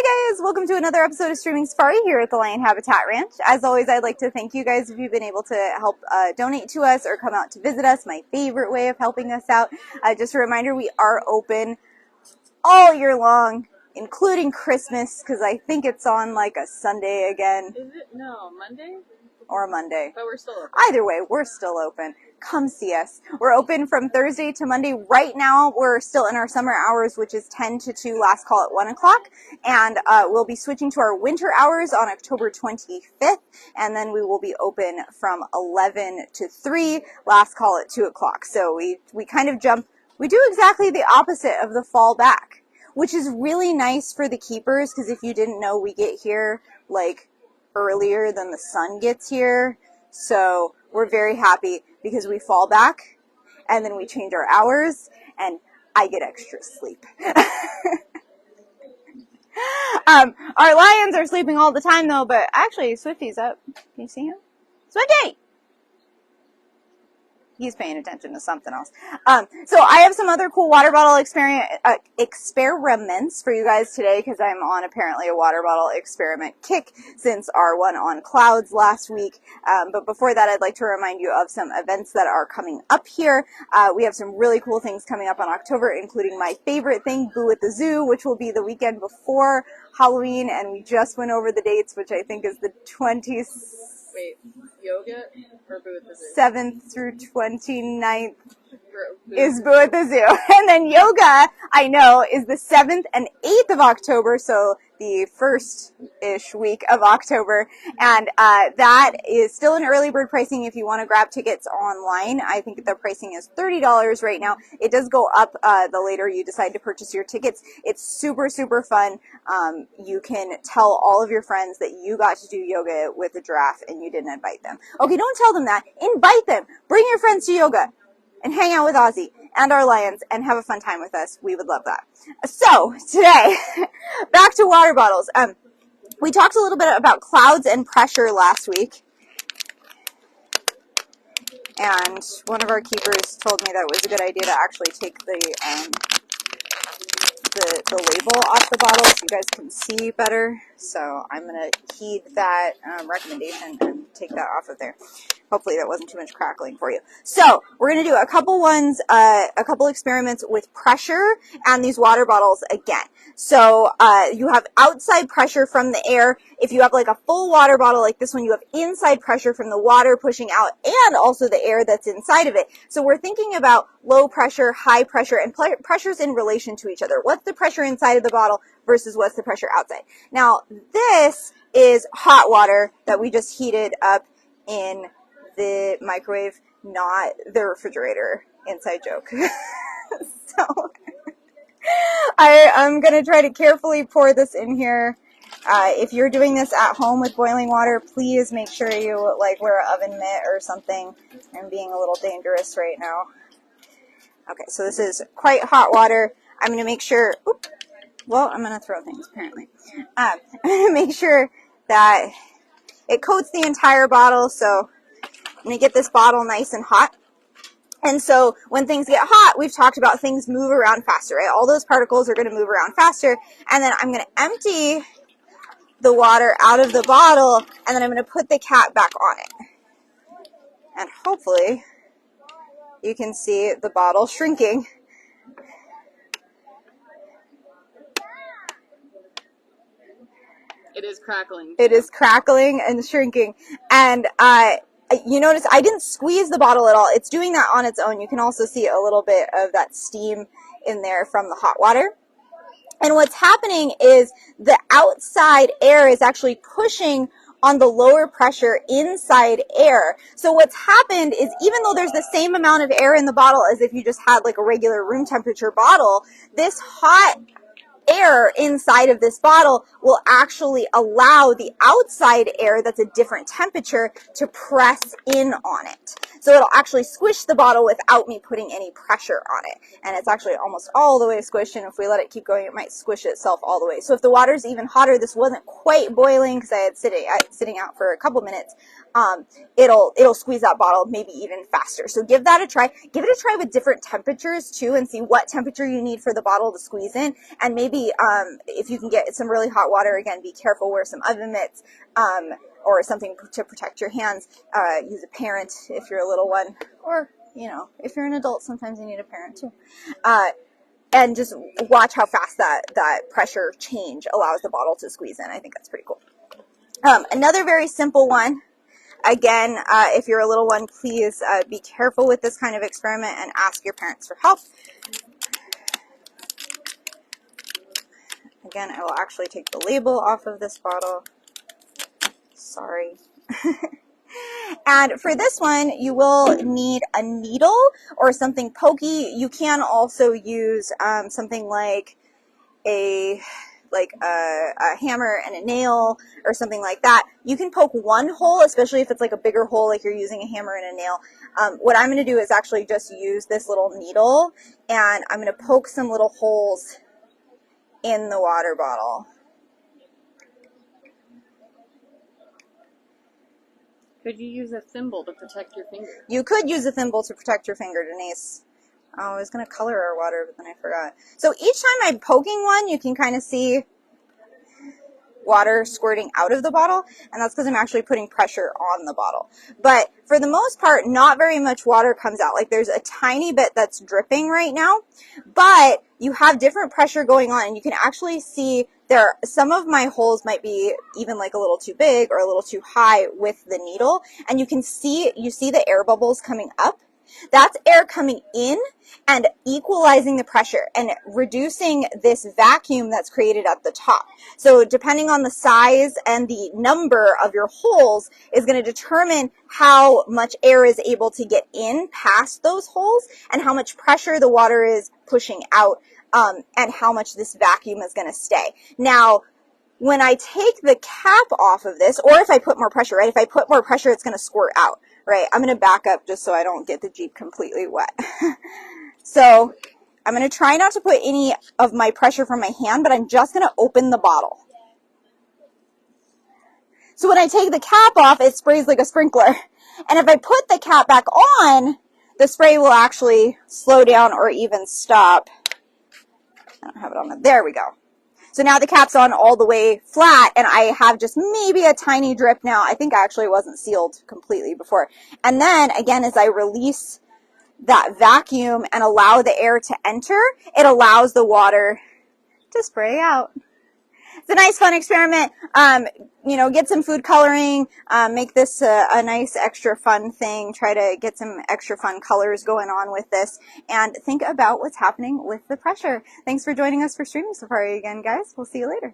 Hi guys, welcome to another episode of Streaming Safari here at the Lion Habitat Ranch. As always, I'd like to thank you guys if you've been able to help donate to us or come out to visit us, my favorite way of helping us out. Just a reminder, we are open all year long, including Christmas, because I think it's on like a Sunday again. Is it? No, Monday? Or a Monday. But we're still open. Either way, we're still open. Come see us. We're open from Thursday to Monday. Right now, we're still in our summer hours, which is 10 to 2, last call at 1 o'clock. And we'll be switching to our winter hours on October 25th. And then we will be open from 11 to 3, last call at 2 o'clock. So we kind of jump. We do exactly the opposite of the fall back, which is really nice for the keepers, because if you didn't know, we get here like earlier than the sun gets here. So we're very happy because we fall back and then we change our hours and I get extra sleep. Our lions are sleeping all the time though, but actually Swifty's up. Can you see him? Swifty! He's paying attention to something else. So I have some other cool water bottle experiments for you guys today, because I'm on apparently a water bottle experiment kick since our one on clouds last week. But before that, I'd like to remind you of some events that are coming up here. We have some really cool things coming up in October, including my favorite thing, Boo at the Zoo, which will be the weekend before Halloween, and we just went over the dates, which I think is the 20th. Wait, yoga or Boo at the Zoo? 7th through 29th is Boo at the Zoo. And then yoga, I know, is the 7th and 8th of October, so the first-ish week of October. And that is still in early bird pricing if you want to grab tickets online. I think the pricing is $30 right now. It does go up the later you decide to purchase your tickets. It's super, super fun. You can tell all of your friends that you got to do yoga with a giraffe and you didn't invite them. Okay, don't tell them that. Invite them. Bring your friends to yoga and hang out with Ozzy and our lions and have a fun time with us. We would love that. So today, back to water bottles. We talked a little bit about clouds and pressure last week. And one of our keepers told me that it was a good idea to actually take the label off the bottle so you guys can see better. So I'm going to heed that recommendation and take that off of there. Hopefully that wasn't too much crackling for you. So we're going to do a couple experiments with pressure and these water bottles again. So you have outside pressure from the air. If you have like a full water bottle like this one, you have inside pressure from the water pushing out and also the air that's inside of it. So we're thinking about low pressure, high pressure, and pressures in relation to each other. What's the pressure inside of the bottle versus what's the pressure outside? Now, this is hot water that we just heated up in the microwave, not the refrigerator. Inside joke. So I'm going to try to carefully pour this in here. If you're doing this at home with boiling water, please make sure you like wear an oven mitt or something. I'm being a little dangerous right now. Okay, so this is quite hot water. I'm going to make sure, I'm going to throw things apparently. I'm going to make sure that it coats the entire bottle, so I'm going to get this bottle nice and hot. And so when things get hot, we've talked about things move around faster, right? All those particles are going to move around faster. And then I'm going to empty the water out of the bottle, and then I'm going to put the cap back on it. And hopefully you can see the bottle shrinking. It is crackling. It is crackling and shrinking. And you notice I didn't squeeze the bottle at all. It's doing that on its own. You can also see a little bit of that steam in there from the hot water. And what's happening is the outside air is actually pushing on the lower pressure inside air. So what's happened is, even though there's the same amount of air in the bottle as if you just had like a regular room temperature bottle, this hot air inside of this bottle will actually allow the outside air that's a different temperature to press in on it. So it'll actually squish the bottle without me putting any pressure on it. And it's actually almost all the way squished, and if we let it keep going, it might squish itself all the way. So if the water's even hotter, this wasn't quite boiling because I had sitting out for a couple minutes, it'll squeeze that bottle maybe even faster. So give that a try. Give it a try with different temperatures too, and see what temperature you need for the bottle to squeeze in. And maybe if you can get some really hot water, again, be careful, wear some oven mitts, or something to protect your hands. Use a parent if you're a little one, or, you know, if you're an adult, sometimes you need a parent too. And just watch how fast that pressure change allows the bottle to squeeze in. I think that's pretty cool. Another very simple one. Again, if you're a little one, please be careful with this kind of experiment and ask your parents for help. Again, I will actually take the label off of this bottle. Sorry. And for this one, you will need a needle or something pokey. You can also use something like a hammer and a nail or something like that. You can poke one hole, especially if it's like a bigger hole, like you're using a hammer and a nail. What I'm going to do is actually just use this little needle, and I'm going to poke some little holes in the water bottle. Could you use a thimble to protect your finger? You could use a thimble to protect your finger, Denise. Oh, I was going to color our water, but then I forgot. So each time I'm poking one, you can kind of see water squirting out of the bottle, and that's because I'm actually putting pressure on the bottle. But for the most part, not very much water comes out. Like there's a tiny bit that's dripping right now, but you have different pressure going on, and you can actually see some of my holes might be even like a little too big or a little too high with the needle, and you see the air bubbles coming up. That's air coming in and equalizing the pressure and reducing this vacuum that's created at the top. So depending on the size and the number of your holes is going to determine how much air is able to get in past those holes and how much pressure the water is pushing out, and how much this vacuum is going to stay. Now, when I take the cap off of this, or if I put more pressure, right? If I put more pressure, it's going to squirt out, right? I'm going to back up just so I don't get the Jeep completely wet. So I'm going to try not to put any of my pressure from my hand, but I'm just going to open the bottle. So when I take the cap off, it sprays like a sprinkler. And if I put the cap back on, the spray will actually slow down or even stop. I don't have it on. There we go. So now the cap's on all the way flat, and I have just maybe a tiny drip now. I think actually it wasn't sealed completely before. And then, again, as I release that vacuum and allow the air to enter, it allows the water to spray out. It's a nice, fun experiment. You know, get some food coloring, make this a nice extra fun thing. Try to get some extra fun colors going on with this, and think about what's happening with the pressure. Thanks for joining us for Streaming Safari again, guys. We'll see you later.